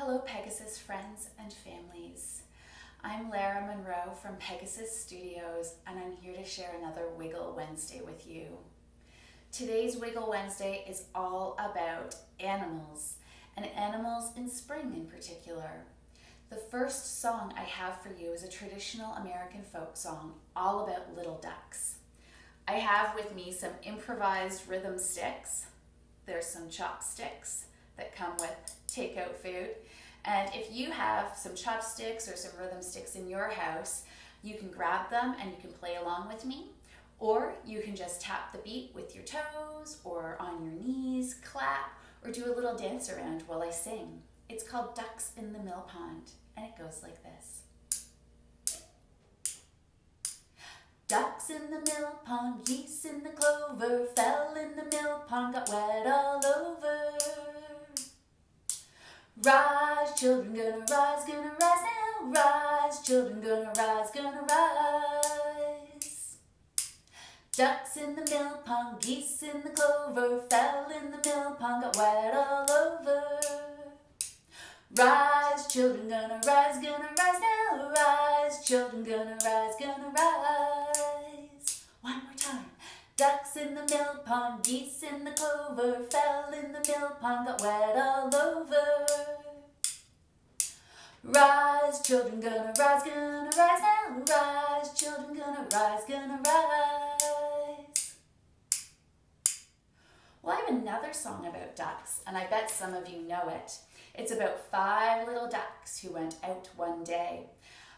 Hello Pegasus friends and families. I'm Lara Munro from Pegasus Studios and I'm here to share another Wiggle Wednesday with you. Today's Wiggle Wednesday is all about animals, and animals in spring in particular. The first song I have for you is a traditional American folk song all about little ducks. I have with me some improvised rhythm sticks. There's some chopsticks that come with takeout food. And if you have some chopsticks or some rhythm sticks in your house, you can grab them and you can play along with me. Or you can just tap the beat with your toes or on your knees, clap, or do a little dance around while I sing. It's called Ducks in the Mill Pond, and it goes like this. Ducks in the mill pond, geese in the clover, fell in the mill pond, got wet all over. Rise, children, gonna rise now. Rise, children, gonna rise. Ducks in the mill pond, geese in the clover, fell in the mill pond, got wet all over. Rise, children, gonna rise now. Rise, children, gonna rise. One more time. Ducks in the mill pond, geese in the clover, fell in the mill pond, got wet all over. Rise, children, gonna rise now. Rise, children, gonna rise. Well, I have another song about ducks, and I bet some of you know it. It's about 5 little ducks who went out one day.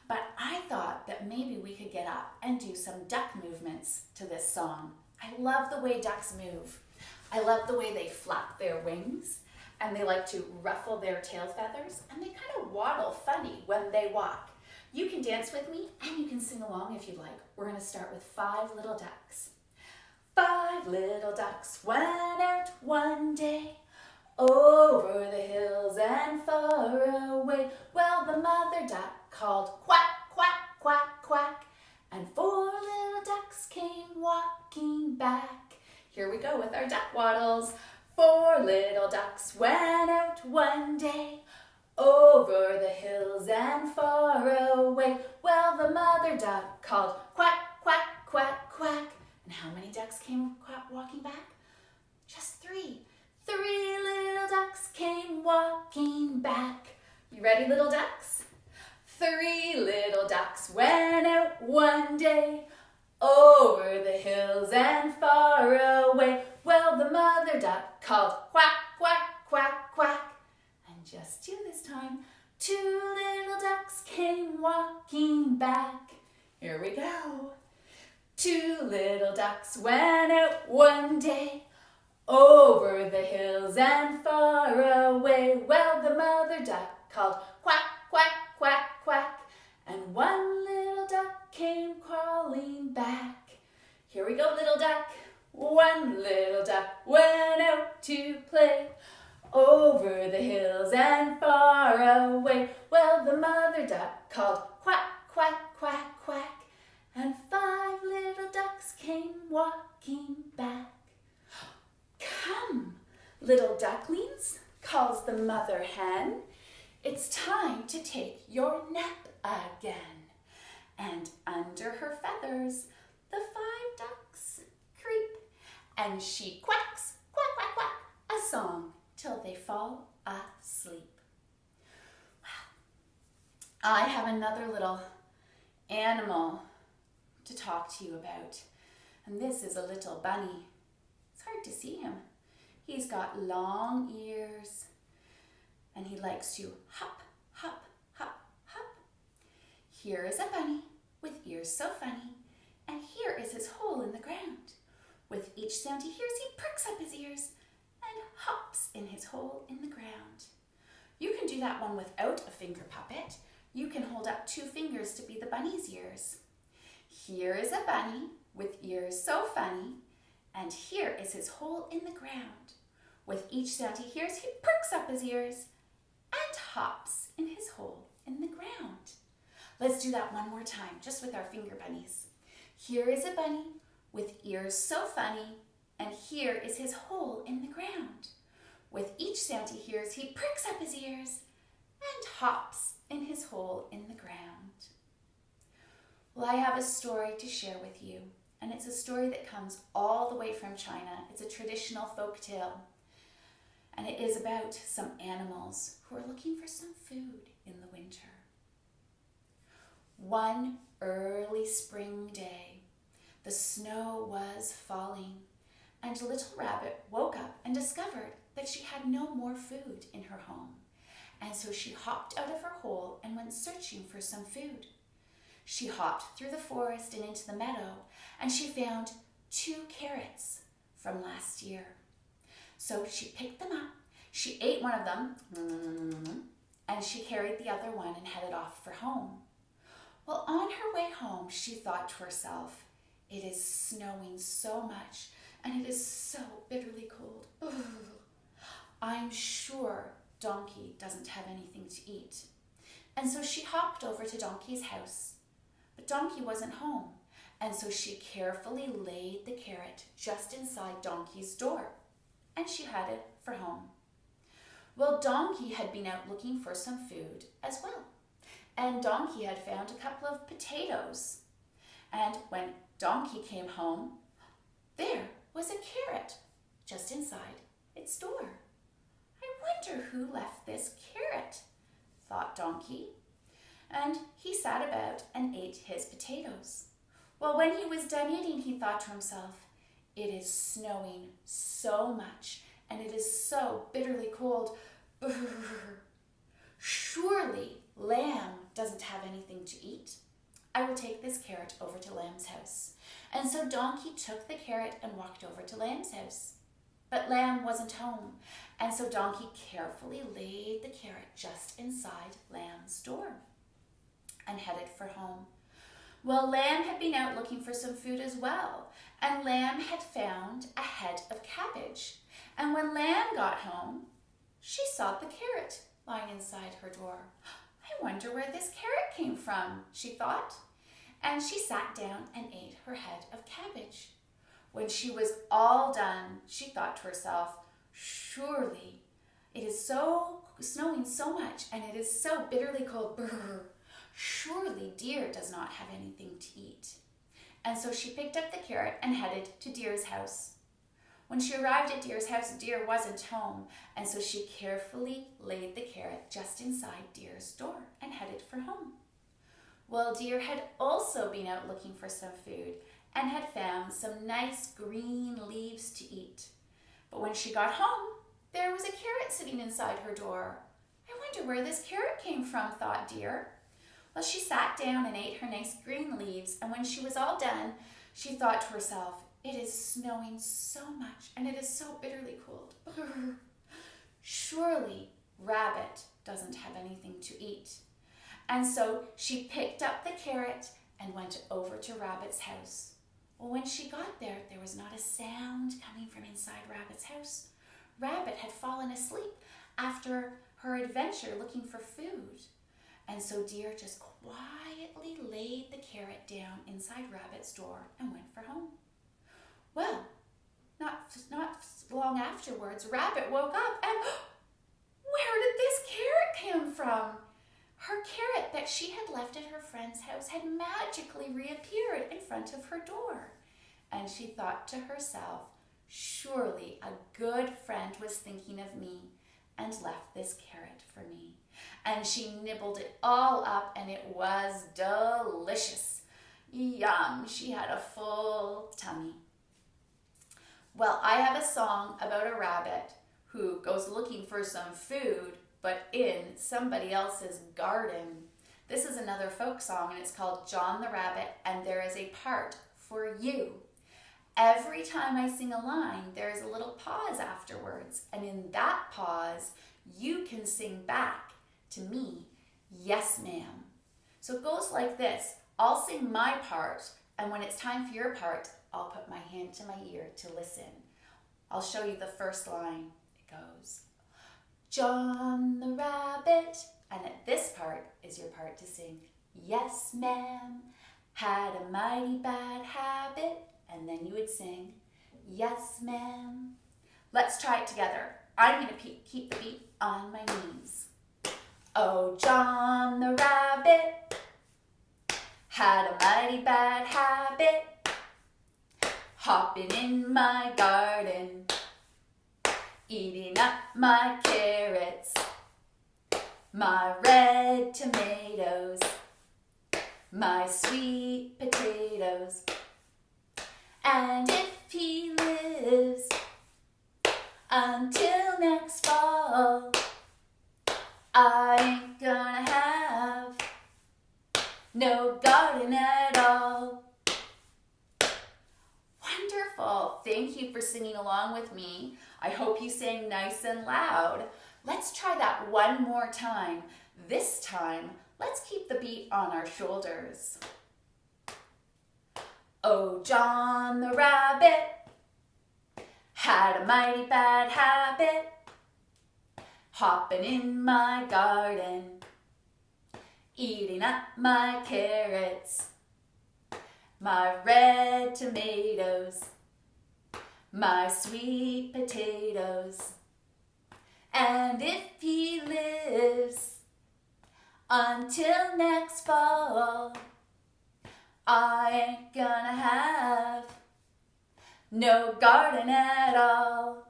But I thought that maybe we could get up and do some duck movements to this song. I love the way ducks move. I love the way they flap their wings, and they like to ruffle their tail feathers, and they kind of waddle funny when they walk. You can dance with me and you can sing along if you like. We're going to start with 5 little ducks. 5 little ducks went out one day, over the hills and far away. Well, the mother duck called quack, quack, quack, quack, and 4 little ducks came walking back. Here we go with our duck waddles. 4 little ducks went out one day, over the hills and far away. Well, the mother duck called quack, quack, quack, quack. And how many ducks came walking back? Just 3. 3 little ducks came walking back. You ready, little ducks? 3 little ducks went out one day, over the hills and far away. Well, the mother duck called quack, quack, quack, quack. And just 2 this time. 2 little ducks came walking back. Here we go. 2 little ducks went out one day, over the hills and far away. Well, the mother duck called quack, quack, quack, quack. And 1 little duck came crawling back. Here we go, little duck. 1 little duck went out to play, over the hills and far away. Well, the mother duck called quack, quack, quack, quack. And 5 little ducks came walking back. Come, little ducklings, calls the mother hen. It's time to take your nap again. And under her feathers, the 5 ducks creep, and she quacks, quack, quack, quack, a song till they fall asleep. Wow. I have another little animal to talk to you about, and this is a little bunny. It's hard to see him. He's got long ears, and he likes to hop, hop, hop, hop. Here is a bunny with ears so funny, and here is his hole in the ground. With each sound he hears, he pricks up his ears and hops in his hole in the ground. You can do that one without a finger puppet. You can hold up 2 fingers to be the bunny's ears. Here is a bunny with ears so funny, and here is his hole in the ground. With each sound he hears, he pricks up his ears and hops in his hole in the ground. Let's do that one more time, just with our finger bunnies. Here is a bunny with ears so funny, and here is his hole in the ground. With each sound he hears, he pricks up his ears and hops in his hole in the ground. Well, I have a story to share with you, and it's a story that comes all the way from China. It's a traditional folk tale, and it is about some animals who are looking for some food in the winter. One early spring day, the snow was falling, and Little Rabbit woke up and discovered that she had no more food in her home. And so she hopped out of her hole and went searching for some food. She hopped through the forest and into the meadow, and she found 2 carrots from last year. So she picked them up, she ate one of them, and she carried the other one and headed off for home. Well, on her way home, she thought to herself, it is snowing so much, and it is so bitterly cold. Ugh. I'm sure Donkey doesn't have anything to eat. And so she hopped over to Donkey's house. But Donkey wasn't home, and so she carefully laid the carrot just inside Donkey's door, and she headed for home. Well, Donkey had been out looking for some food as well, and Donkey had found a couple of potatoes. And when Donkey came home, there was a carrot just inside its door. I wonder who left this carrot, thought Donkey. And he sat about and ate his potatoes. Well, when he was done eating, he thought to himself, it is snowing so much, and it is so bitterly cold. Surely Lamb doesn't have anything to eat. I will take this carrot over to Lamb's house. And so Donkey took the carrot and walked over to Lamb's house. But Lamb wasn't home, and so Donkey carefully laid the carrot just inside Lamb's door and headed for home. Well, Lamb had been out looking for some food as well, and Lamb had found a head of cabbage. And when Lamb got home, she saw the carrot lying inside her door. I wonder where this carrot came from, she thought. And she sat down and ate her head of cabbage. When she was all done, she thought to herself, surely it is snowing so much, and it is so bitterly cold. Brr. Surely Deer does not have anything to eat. And so she picked up the carrot and headed to Deer's house. When she arrived at Deer's house, Deer wasn't home, and so she carefully laid the carrot just inside Deer's door and headed for home. Well, Deer had also been out looking for some food and had found some nice green leaves to eat. But when she got home, there was a carrot sitting inside her door. I wonder where this carrot came from, thought Deer. Well, she sat down and ate her nice green leaves, and when she was all done, she thought to herself, it is snowing so much, and it is so bitterly cold. Surely Rabbit doesn't have anything to eat. And so she picked up the carrot and went over to Rabbit's house. Well, when she got there, there was not a sound coming from inside Rabbit's house. Rabbit had fallen asleep after her adventure looking for food. And so Deer just quietly laid the carrot down inside Rabbit's door and went for home. Well, not long afterwards, Rabbit woke up and where did this carrot come from? Her carrot that she had left at her friend's house had magically reappeared in front of her door. And she thought to herself, surely a good friend was thinking of me and left this carrot for me. And she nibbled it all up, and it was delicious. Yum, she had a full tummy. Well, I have a song about a rabbit who goes looking for some food, but in somebody else's garden. This is another folk song, and it's called John the Rabbit, and there is a part for you. Every time I sing a line, there is a little pause afterwards, and in that pause, you can sing back to me, yes ma'am. So it goes like this. I'll sing my part, and when it's time for your part, I'll put my hand to my ear to listen. I'll show you the first line. It goes, John the Rabbit, and at this part is your part to sing, yes ma'am, had a mighty bad habit, and then you would sing, yes ma'am. Let's try it together. I'm going to keep the beat on my knees. Oh, John the rabbit had a mighty bad habit, hopping in my garden, eating up my carrots, my red tomatoes, my sweet potatoes. And if he lives until next fall, I ain't gonna have no garden at all. Wonderful. Thank you for singing along with me. I hope you sang nice and loud. Let's try that one more time. This time, let's keep the beat on our shoulders. Oh, John the rabbit had a mighty bad habit, hopping in my garden, eating up my carrots, my red tomatoes, my sweet potatoes. And if he lives until next fall, I ain't gonna have no garden at all.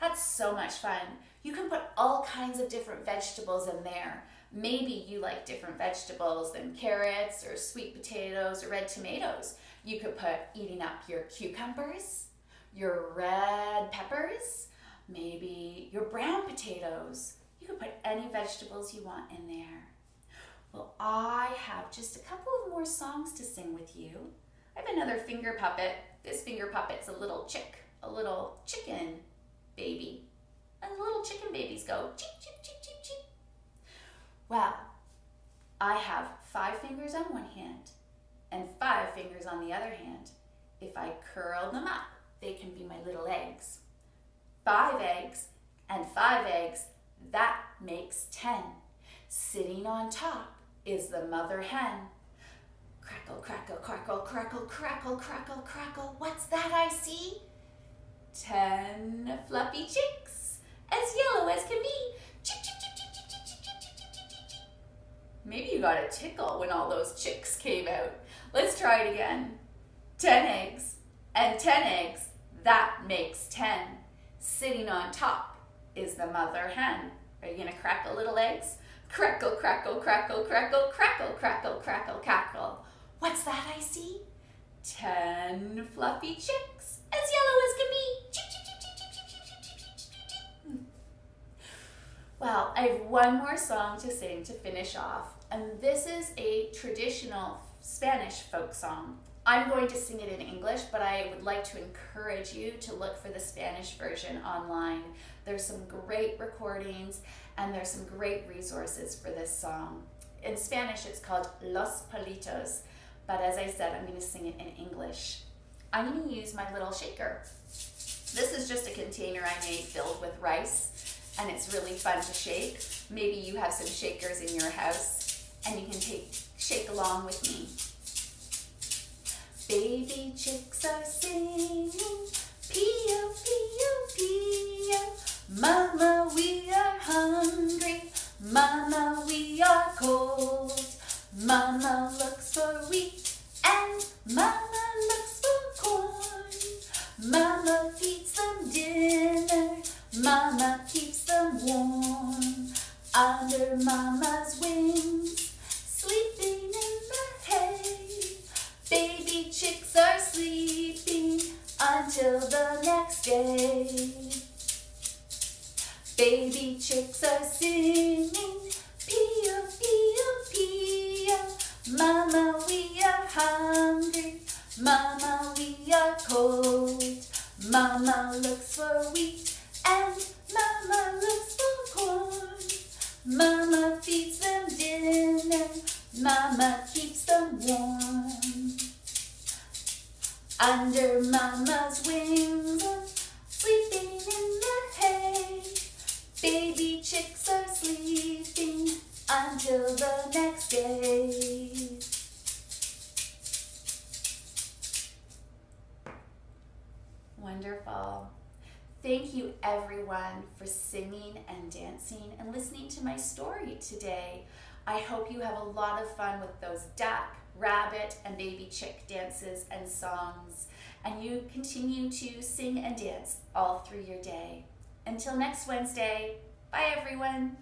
That's so much fun. You can put all kinds of different vegetables in there. Maybe you like different vegetables than carrots or sweet potatoes or red tomatoes. You could put eating up your cucumbers, your red peppers, maybe your brown potatoes. You could put any vegetables you want in there. Well, I have just a couple of more songs to sing with you. I have another finger puppet. This finger puppet's a little chicken baby. And the little chicken babies go cheep, cheep, cheep, cheep, cheep. Well, I have 5 fingers on one hand and 5 fingers on the other hand. If I curl them up, they can be my little eggs. 5 eggs and 5 eggs, that makes 10. Sitting on top is the mother hen. Crackle, crackle, crackle, crackle, crackle, crackle, crackle. What's that I see? 10 fluffy chicks, as yellow as can be. Chick, chick, chick, chick, chick, chick, chick, chick, chick, chick, chick, chick. Maybe you got a tickle when all those chicks came out. Let's try it again. 10 eggs and 10 eggs, that makes 10. Sitting on top is the mother hen. Are you gonna crack the little eggs? Crackle, crackle, crackle, crackle, crackle, crackle, crackle, crackle. What's that I see? 10 fluffy chicks, as yellow as can be. Chick, chick, chick, chick, chick, chick, chick, chick, chick, chick, chick. Well, I have one more song to sing to finish off, and this is a traditional Spanish folk song. I'm going to sing it in English, but I would like to encourage you to look for the Spanish version online. There's some great recordings and there's some great resources for this song. In Spanish, it's called Los Palitos, but as I said, I'm going to sing it in English. I'm going to use my little shaker. This is just a container I made filled with rice, and it's really fun to shake. Maybe you have some shakers in your house, and you can shake along with me. Baby chicks are singing, pee-o, pee-o, pee-o. Mama, we are hungry. Mama, we are cold. Mama looks for wheat and Mama looks for corn. Mama feeds them dinner. Mama keeps them warm. Under Mama's wings, sleeping in the hay. Baby chicks are sleeping until the next day. Baby chicks are singing, pee-o, pee-o, pee-o. Mama, we are hungry. Mama, we are cold. Mama looks for wheat and Mama looks for corn. Mama feeds them dinner. Mama keeps them warm. Under Mama's wings, sleeping in the hay. Baby chicks are sleeping until the next day. Wonderful. Thank you, everyone. everyone for singing and dancing and listening to my story today. I hope you have a lot of fun with those duck, rabbit, and baby chick dances and songs, and you continue to sing and dance all through your day. Until next Wednesday, bye everyone.